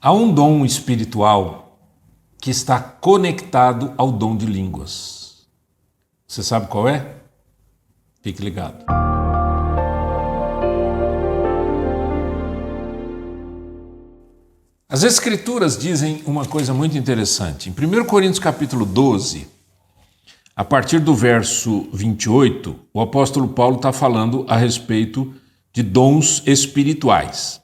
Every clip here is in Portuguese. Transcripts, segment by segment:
Há um dom espiritual que está conectado ao dom de línguas. Você sabe qual é? Fique ligado. As Escrituras dizem uma coisa muito interessante. Em 1 Coríntios capítulo 12, a partir do verso 28, o apóstolo Paulo está falando a respeito de dons espirituais.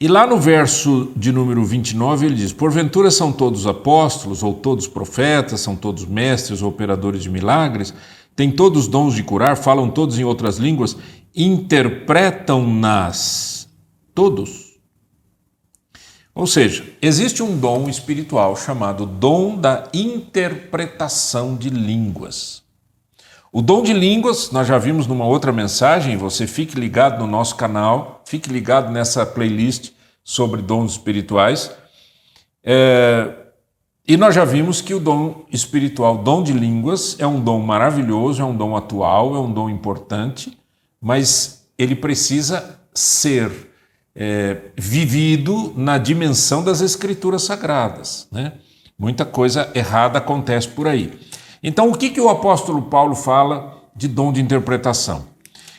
E lá no verso de número 29 ele diz: porventura são todos apóstolos, ou todos profetas, são todos mestres ou operadores de milagres, têm todos dons de curar, falam todos em outras línguas, interpretam-nas todos. Ou seja, existe um dom espiritual chamado dom da interpretação de línguas. O dom de línguas, nós já vimos numa outra mensagem, você fique ligado no nosso canal, fique ligado nessa playlist sobre dons espirituais. E nós já vimos que o dom espiritual, dom de línguas, é um dom maravilhoso, é um dom atual, é um dom importante, mas ele precisa ser vivido na dimensão das Escrituras Sagradas, né? Muita coisa errada acontece por aí. Então, o que o apóstolo Paulo fala de dom de interpretação?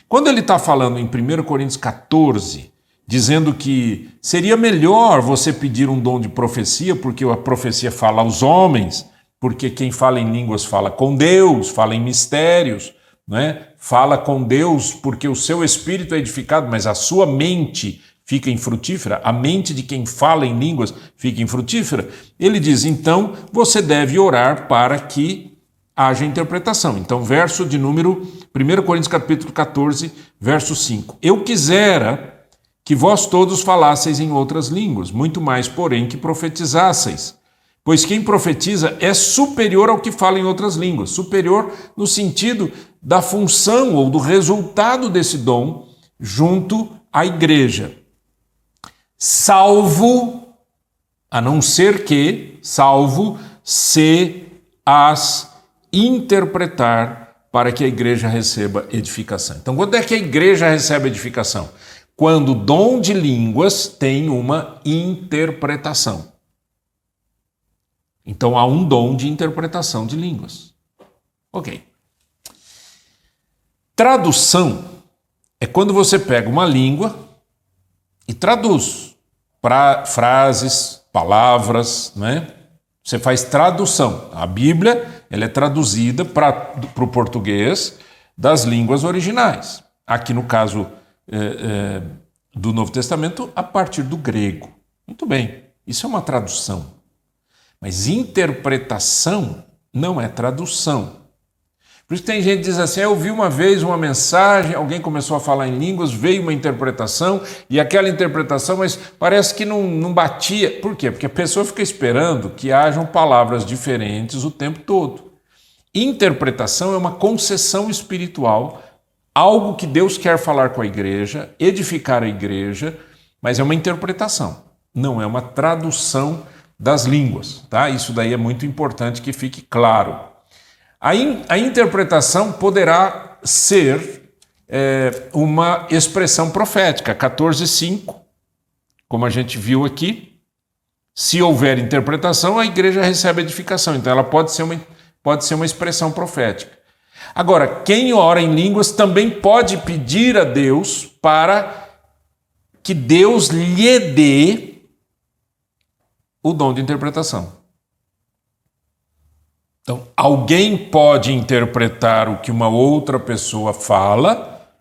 Quando ele está falando em 1 Coríntios 14, dizendo que seria melhor você pedir um dom de profecia, porque a profecia fala aos homens, porque quem fala em línguas fala com Deus, fala em mistérios, né? Fala com Deus porque o seu espírito é edificado, mas a sua mente fica infrutífera, a mente de quem fala em línguas fica infrutífera. Ele diz, então, você deve orar para que haja interpretação. Então, verso de número 1 Coríntios capítulo 14, verso 5. Eu quisera que vós todos falasseis em outras línguas, muito mais, porém, que profetizasseis. Pois quem profetiza é superior ao que fala em outras línguas. Superior no sentido da função ou do resultado desse dom junto à igreja. Salvo, a não ser que, salvo, se as interpretar para que a igreja receba edificação. Então, quando é que a igreja recebe edificação? Quando o dom de línguas tem uma interpretação. Então, há um dom de interpretação de línguas. Ok. Tradução é quando você pega uma língua e traduz para frases, palavras, né? Você faz tradução. A Bíblia ela é traduzida para o português das línguas originais. Aqui no caso do Novo Testamento, a partir do grego. Muito bem, isso é uma tradução. Mas interpretação não é tradução. Por isso tem gente que diz assim, eu ouvi uma vez uma mensagem, alguém começou a falar em línguas, veio uma interpretação, e aquela interpretação, mas parece que não batia. Por quê? Porque a pessoa fica esperando que hajam palavras diferentes o tempo todo. Interpretação é uma concessão espiritual, algo que Deus quer falar com a igreja, edificar a igreja, mas é uma interpretação, não é uma tradução das línguas, tá? Isso daí é muito importante que fique claro. A interpretação poderá ser uma expressão profética, 14:5, como a gente viu aqui. Se houver interpretação, a igreja recebe edificação, então ela pode ser uma expressão profética. Agora, quem ora em línguas também pode pedir a Deus para que Deus lhe dê o dom de interpretação. Então, alguém pode interpretar o que uma outra pessoa fala,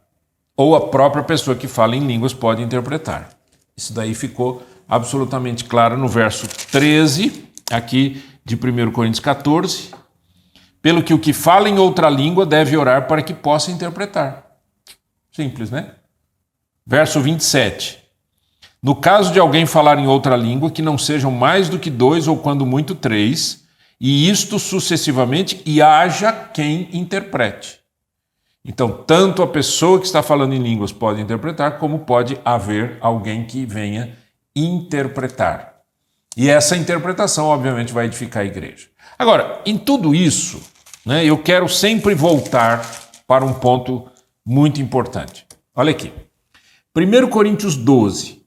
ou a própria pessoa que fala em línguas pode interpretar. Isso daí ficou absolutamente claro no verso 13, aqui de 1 Coríntios 14. Pelo que o que fala em outra língua deve orar para que possa interpretar. Simples, né? Verso 27. No caso de alguém falar em outra língua, que não sejam mais do que 2 ou quando muito 3, e isto sucessivamente, e haja quem interprete. Então, tanto a pessoa que está falando em línguas pode interpretar, como pode haver alguém que venha interpretar. E essa interpretação, obviamente, vai edificar a igreja. Agora, em tudo isso, né, eu quero sempre voltar para um ponto muito importante. Olha aqui. 1 Coríntios 12,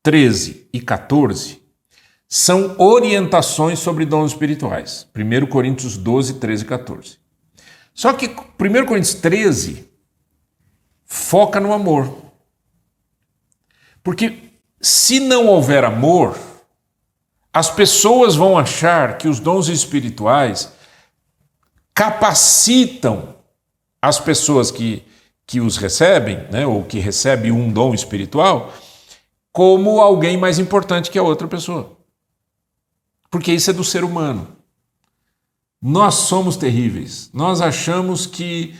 13 e 14 são orientações sobre dons espirituais. 1 Coríntios 12, 13 e 14. Só que 1 Coríntios 13 foca no amor. Porque se não houver amor, as pessoas vão achar que os dons espirituais capacitam as pessoas que os recebem, né, ou que recebem um dom espiritual, como alguém mais importante que a outra pessoa. Porque isso é do ser humano. Nós somos terríveis. Nós achamos que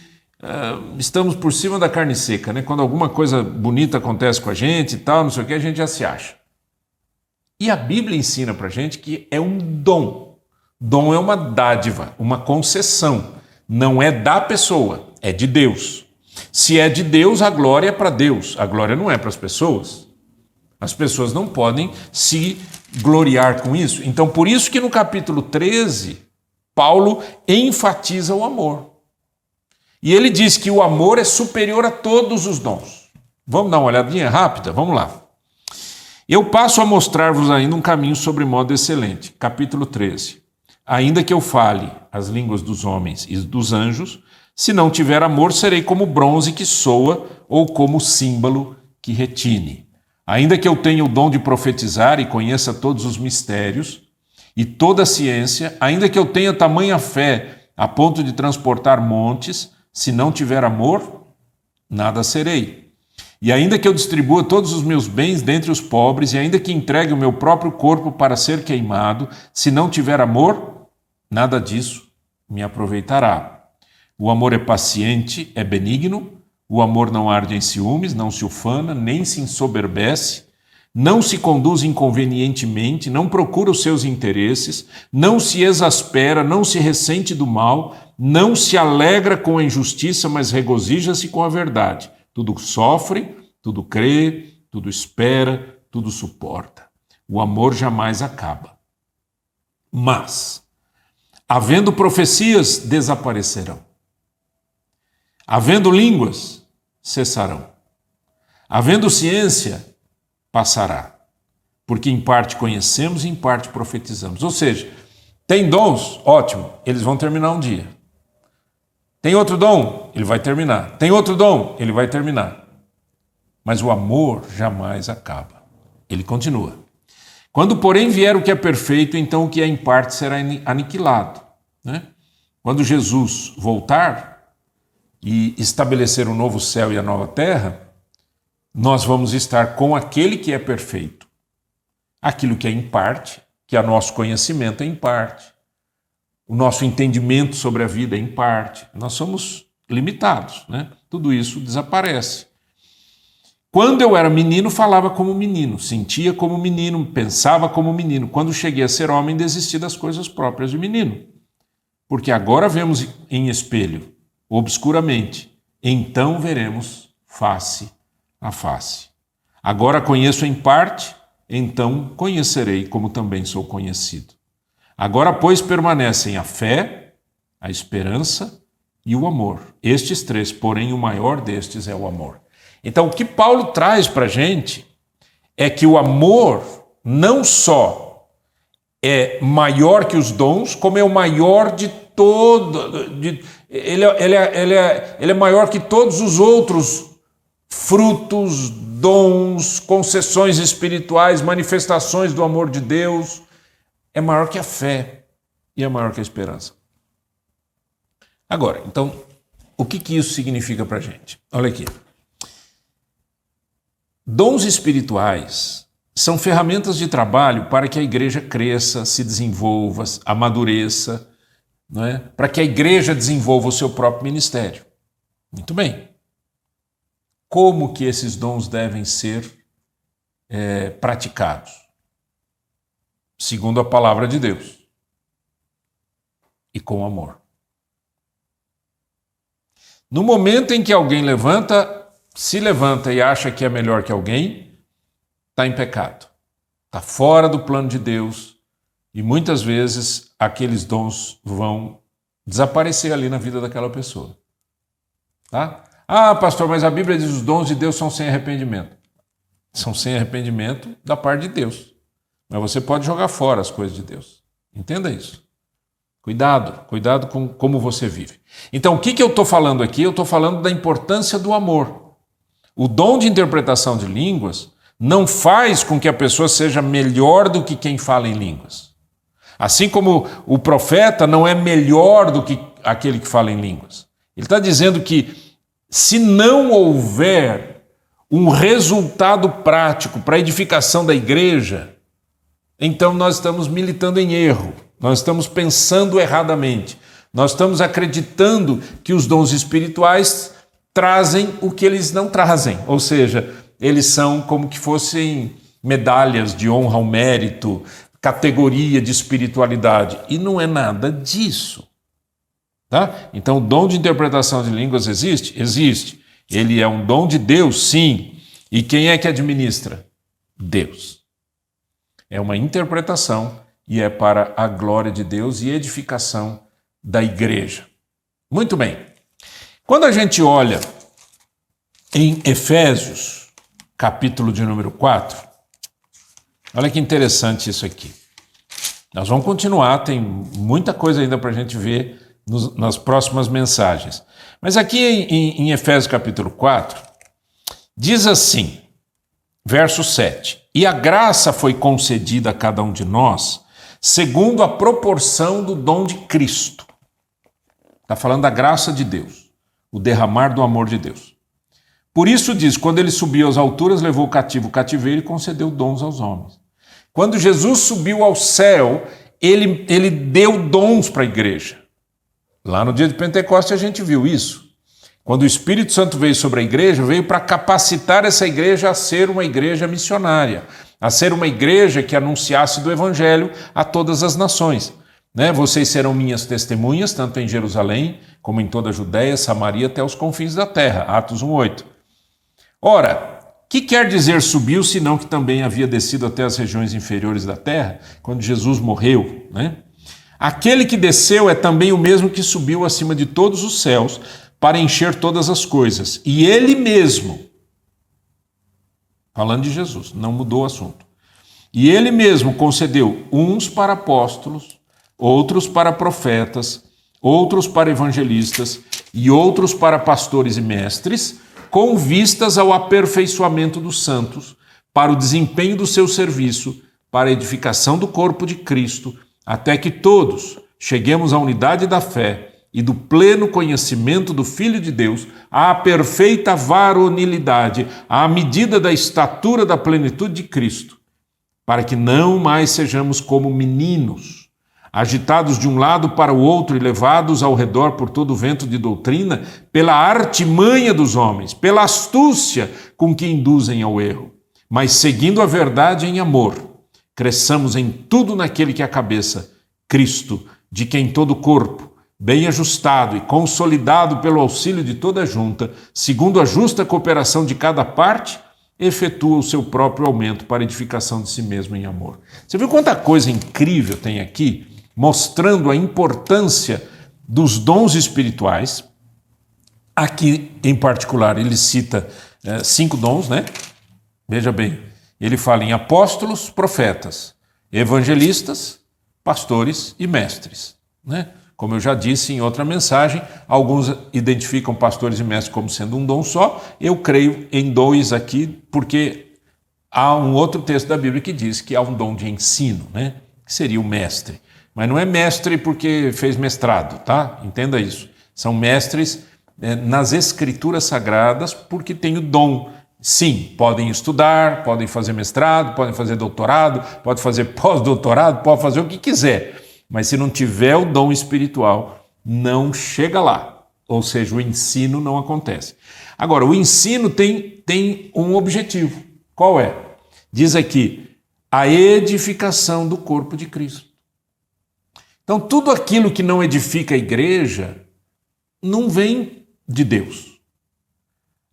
estamos por cima da carne seca, né? Quando alguma coisa bonita acontece com a gente e tal, não sei o que, a gente já se acha. E a Bíblia ensina pra gente que é um dom. Dom é uma dádiva, uma concessão. Não é da pessoa, é de Deus. Se é de Deus, a glória é para Deus. A glória não é para as pessoas. As pessoas não podem se gloriar com isso. Então, por isso que no capítulo 13, Paulo enfatiza o amor. E ele diz que o amor é superior a todos os dons. Vamos dar uma olhadinha rápida? Vamos lá. Eu passo a mostrar-vos ainda um caminho sobre modo excelente. Capítulo 13. Ainda que eu fale as línguas dos homens e dos anjos, se não tiver amor, serei como bronze que soa ou como símbolo que retine. Ainda que eu tenha o dom de profetizar e conheça todos os mistérios e toda a ciência, ainda que eu tenha tamanha fé a ponto de transportar montes, se não tiver amor, nada serei. E ainda que eu distribua todos os meus bens dentre os pobres, e ainda que entregue o meu próprio corpo para ser queimado, se não tiver amor, nada disso me aproveitará. O amor é paciente, é benigno, o amor não arde em ciúmes, não se ufana, nem se ensoberbece, não se conduz inconvenientemente, não procura os seus interesses, não se exaspera, não se ressente do mal, não se alegra com a injustiça, mas regozija-se com a verdade. Tudo sofre, tudo crê, tudo espera, tudo suporta. O amor jamais acaba. Mas, havendo profecias, desaparecerão. Havendo línguas, cessarão. Havendo ciência, passará. Porque em parte conhecemos e em parte profetizamos. Ou seja, tem dons, ótimo, eles vão terminar um dia. Tem outro dom, ele vai terminar. Tem outro dom, ele vai terminar. Mas o amor jamais acaba. Ele continua. Quando, porém, vier o que é perfeito, então o que é em parte será aniquilado. Né? Quando Jesus voltar e estabelecer o novo céu e a nova terra, nós vamos estar com aquele que é perfeito. Aquilo que é em parte, que é nosso conhecimento é em parte. O nosso entendimento sobre a vida é em parte. Nós somos limitados, né? Tudo isso desaparece. Quando eu era menino, falava como menino, sentia como menino, pensava como menino. Quando cheguei a ser homem, desisti das coisas próprias de menino. Porque agora vemos em espelho, obscuramente, então veremos face a face. Agora conheço em parte, então conhecerei como também sou conhecido. Agora, pois, permanecem a fé, a esperança e o amor. Estes três, porém, o maior destes é o amor. Então, o que Paulo traz para a gente é que o amor não só é maior que os dons, como é o maior de todo. Ele é maior que todos os outros frutos, dons, concessões espirituais, manifestações do amor de Deus. É maior que a fé e é maior que a esperança. Agora, então, o que isso significa para a gente? Olha aqui. Dons espirituais são ferramentas de trabalho para que a igreja cresça, se desenvolva, amadureça, não é? Para que a igreja desenvolva o seu próprio ministério. Muito bem. Como que esses dons devem ser praticados? Segundo a palavra de Deus e com amor. No momento em que alguém se levanta e acha que é melhor que alguém, está em pecado, está fora do plano de Deus e muitas vezes aqueles dons vão desaparecer ali na vida daquela pessoa. Tá? Ah, pastor, mas a Bíblia diz que os dons de Deus são sem arrependimento. São sem arrependimento da parte de Deus. mas você pode jogar fora as coisas de Deus. Entenda isso. Cuidado com como você vive. Então, o que eu estou falando aqui? Eu estou falando da importância do amor. O dom de interpretação de línguas não faz com que a pessoa seja melhor do que quem fala em línguas. Assim como o profeta não é melhor do que aquele que fala em línguas. Ele está dizendo que se não houver um resultado prático para a edificação da igreja, então nós estamos militando em erro, nós estamos pensando erradamente, nós estamos acreditando que os dons espirituais trazem o que eles não trazem, ou seja, eles são como que fossem medalhas de honra ao mérito, categoria de espiritualidade, e não é nada disso. Tá? Então o dom de interpretação de línguas existe? Existe. Ele é um dom de Deus, sim. E quem é que administra? Deus. É uma interpretação e é para a glória de Deus e edificação da igreja. Muito bem. Quando a gente olha em Efésios, capítulo de número 4, olha que interessante isso aqui. Nós vamos continuar, tem muita coisa ainda para a gente ver nas próximas mensagens. Mas aqui em Efésios capítulo 4, diz assim, verso 7, e a graça foi concedida a cada um de nós, segundo a proporção do dom de Cristo. Está falando da graça de Deus, o derramar do amor de Deus. Por isso diz, quando ele subiu às alturas, levou o cativo o cativeiro e concedeu dons aos homens. Quando Jesus subiu ao céu, ele deu dons para a igreja. Lá no dia de Pentecostes a gente viu isso. Quando o Espírito Santo veio sobre a igreja, veio para capacitar essa igreja a ser uma igreja missionária, a ser uma igreja que anunciasse do Evangelho a todas as nações. Vocês serão minhas testemunhas, tanto em Jerusalém, como em toda a Judéia, Samaria, até os confins da terra. Atos 1:8. Ora, que quer dizer subiu, senão que também havia descido até as regiões inferiores da terra, quando Jesus morreu, Aquele que desceu é também o mesmo que subiu acima de todos os céus para encher todas as coisas. E ele mesmo, falando de Jesus, não mudou o assunto. E ele mesmo concedeu uns para apóstolos, outros para profetas, outros para evangelistas e outros para pastores e mestres, com vistas ao aperfeiçoamento dos santos, para o desempenho do seu serviço, para a edificação do corpo de Cristo, até que todos cheguemos à unidade da fé e do pleno conhecimento do Filho de Deus, à perfeita varonilidade, à medida da estatura da plenitude de Cristo, para que não mais sejamos como meninos, agitados de um lado para o outro e levados ao redor por todo o vento de doutrina, pela artimanha dos homens, pela astúcia com que induzem ao erro, mas seguindo a verdade em amor, cresçamos em tudo naquele que é a cabeça, Cristo, de quem todo o corpo, bem ajustado e consolidado pelo auxílio de toda a junta, segundo a justa cooperação de cada parte, efetua o seu próprio aumento para a edificação de si mesmo em amor. Você viu quanta coisa incrível tem aqui, mostrando a importância dos dons espirituais. Aqui, em particular, ele cita 5 dons, Veja bem, ele fala em apóstolos, profetas, evangelistas, pastores e mestres, Como eu já disse em outra mensagem, alguns identificam pastores e mestres como sendo um dom só. Eu creio em 2 aqui, porque há um outro texto da Bíblia que diz que há um dom de ensino, que seria o mestre. Mas não é mestre porque fez mestrado, tá? Entenda isso. São mestres nas escrituras sagradas porque têm o dom. Sim, podem estudar, podem fazer mestrado, podem fazer doutorado, podem fazer pós-doutorado, podem fazer o que quiser. Mas se não tiver o dom espiritual, não chega lá. Ou seja, o ensino não acontece. Agora, o ensino tem um objetivo. Qual é? Diz aqui, a edificação do corpo de Cristo. Então, tudo aquilo que não edifica a igreja não vem de Deus.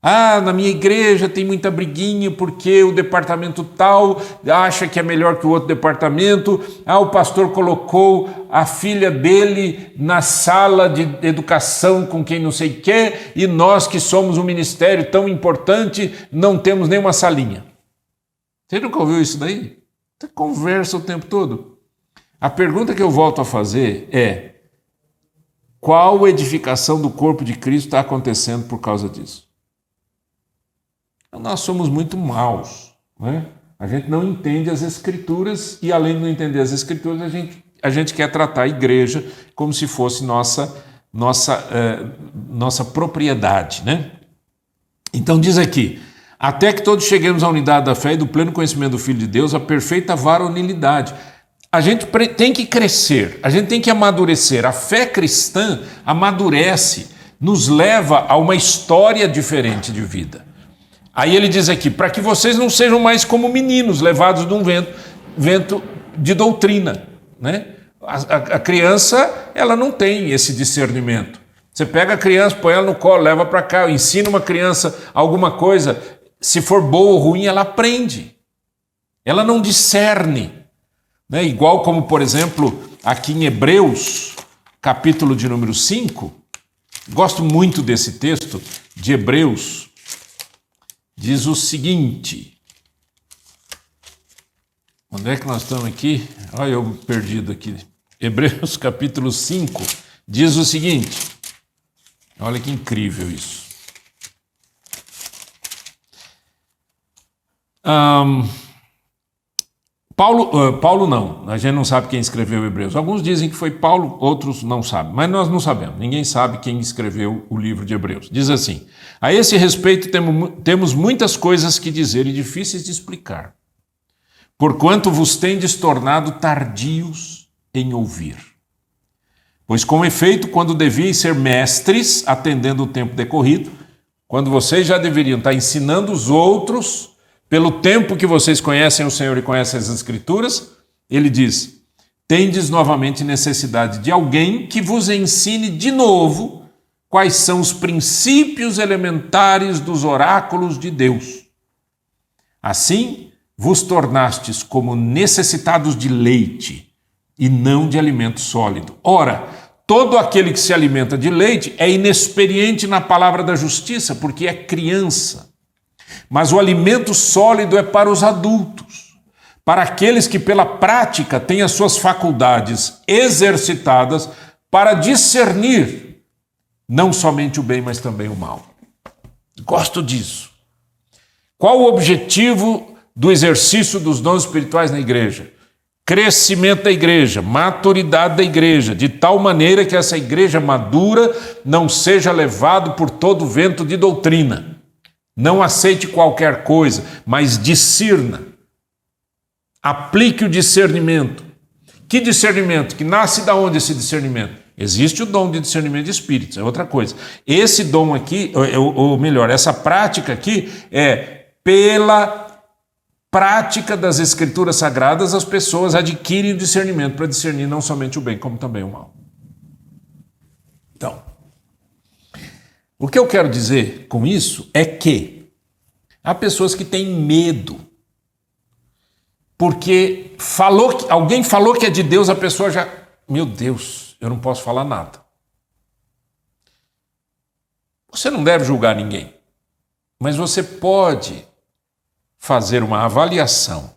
Na minha igreja tem muita briguinha porque o departamento tal acha que é melhor que o outro departamento. O pastor colocou a filha dele na sala de educação com quem não sei o quê, e nós que somos um ministério tão importante não temos nenhuma salinha. Você nunca ouviu isso daí? Você conversa o tempo todo. A pergunta que eu volto a fazer é: qual edificação do corpo de Cristo está acontecendo por causa disso? Nós somos muito maus, né? A gente não entende as Escrituras e, além de não entender as Escrituras, a gente quer tratar a igreja como se fosse nossa propriedade, né? Então diz aqui: até que todos cheguemos à unidade da fé e do pleno conhecimento do Filho de Deus, a perfeita varonilidade. A gente tem que crescer, a gente tem que amadurecer. A fé cristã amadurece, nos leva a uma história diferente de vida. Aí ele diz aqui: para que vocês não sejam mais como meninos levados de um vento de doutrina, né? A criança, ela não tem esse discernimento. Você pega a criança, põe ela no colo, leva para cá, ensina uma criança alguma coisa, se for boa ou ruim, ela aprende. Ela não discerne, né? Igual como, por exemplo, aqui em Hebreus, capítulo de número 5, gosto muito desse texto de Hebreus, diz o seguinte. Onde é que nós estamos aqui? Olha eu perdido aqui. Hebreus capítulo 5 diz o seguinte. Olha que incrível isso. Paulo não, a gente não sabe quem escreveu Hebreus. Alguns dizem que foi Paulo, outros não sabem, mas nós não sabemos. Ninguém sabe quem escreveu o livro de Hebreus. Diz assim: a esse respeito temos muitas coisas que dizer e difíceis de explicar, porquanto vos tendes tornado tardios em ouvir. Pois com efeito, quando devíeis ser mestres, atendendo o tempo decorrido, quando vocês já deveriam estar ensinando os outros, pelo tempo que vocês conhecem o Senhor e conhecem as Escrituras, ele diz: tendes novamente necessidade de alguém que vos ensine de novo quais são os princípios elementares dos oráculos de Deus. Assim, vos tornastes como necessitados de leite e não de alimento sólido. Ora, todo aquele que se alimenta de leite é inexperiente na palavra da justiça, porque é criança. Mas o alimento sólido é para os adultos, para aqueles que pela prática têm as suas faculdades exercitadas para discernir não somente o bem, mas também o mal. Gosto disso. Qual o objetivo do exercício dos dons espirituais na igreja? Crescimento da igreja, maturidade da igreja, de tal maneira que essa igreja madura não seja levado por todo vento de doutrina. Não aceite qualquer coisa, mas discirna. Aplique o discernimento. Que discernimento? Que nasce da onde esse discernimento? Existe o dom de discernimento de espíritos, é outra coisa. Esse dom aqui, ou melhor, essa prática aqui é pela prática das Escrituras Sagradas, as pessoas adquirem o discernimento para discernir não somente o bem, como também o mal. Então, o que eu quero dizer com isso é que há pessoas que têm medo, porque alguém falou que é de Deus, a pessoa já, meu Deus, eu não posso falar nada. Você não deve julgar ninguém, mas você pode fazer uma avaliação,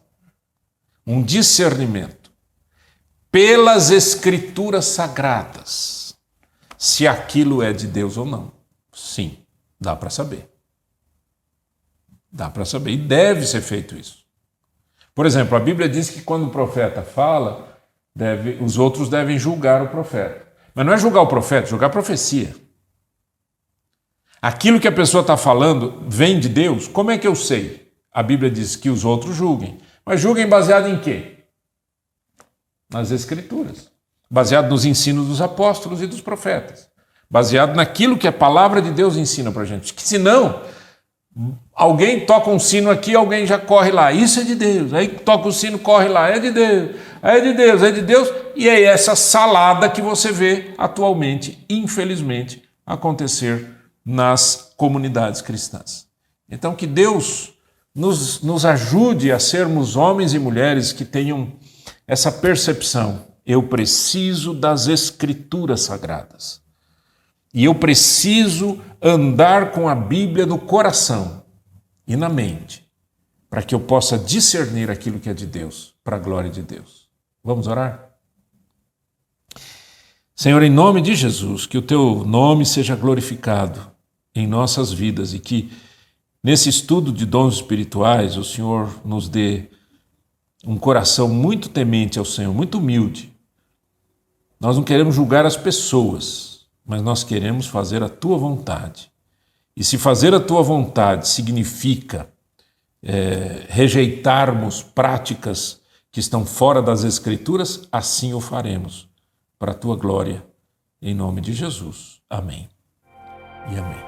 um discernimento pelas Escrituras Sagradas, se aquilo é de Deus ou não. Sim, dá para saber. Dá para saber, e deve ser feito isso. Por exemplo, a Bíblia diz que quando o profeta fala, os outros devem julgar o profeta. Mas não é julgar o profeta, é julgar a profecia. Aquilo que a pessoa está falando vem de Deus, como é que eu sei? A Bíblia diz que os outros julguem. Mas julguem baseado em quê? Nas Escrituras. Baseado nos ensinos dos apóstolos e dos profetas. Baseado naquilo que a palavra de Deus ensina para a gente. Que senão, alguém toca um sino aqui, alguém já corre lá. Isso é de Deus. Aí toca o sino, corre lá. É de Deus. É de Deus, é de Deus. E é essa salada que você vê atualmente, infelizmente, acontecer nas comunidades cristãs. Então, que Deus nos ajude a sermos homens e mulheres que tenham essa percepção. Eu preciso das Escrituras Sagradas. E eu preciso andar com a Bíblia no coração e na mente, para que eu possa discernir aquilo que é de Deus, para a glória de Deus. Vamos orar? Senhor, em nome de Jesus, que o Teu nome seja glorificado em nossas vidas e que nesse estudo de dons espirituais o Senhor nos dê um coração muito temente ao Senhor, muito humilde. Nós não queremos julgar as pessoas, mas nós queremos fazer a Tua vontade. E se fazer a Tua vontade significa rejeitarmos práticas que estão fora das Escrituras, assim o faremos, para a Tua glória, em nome de Jesus. Amém e amém.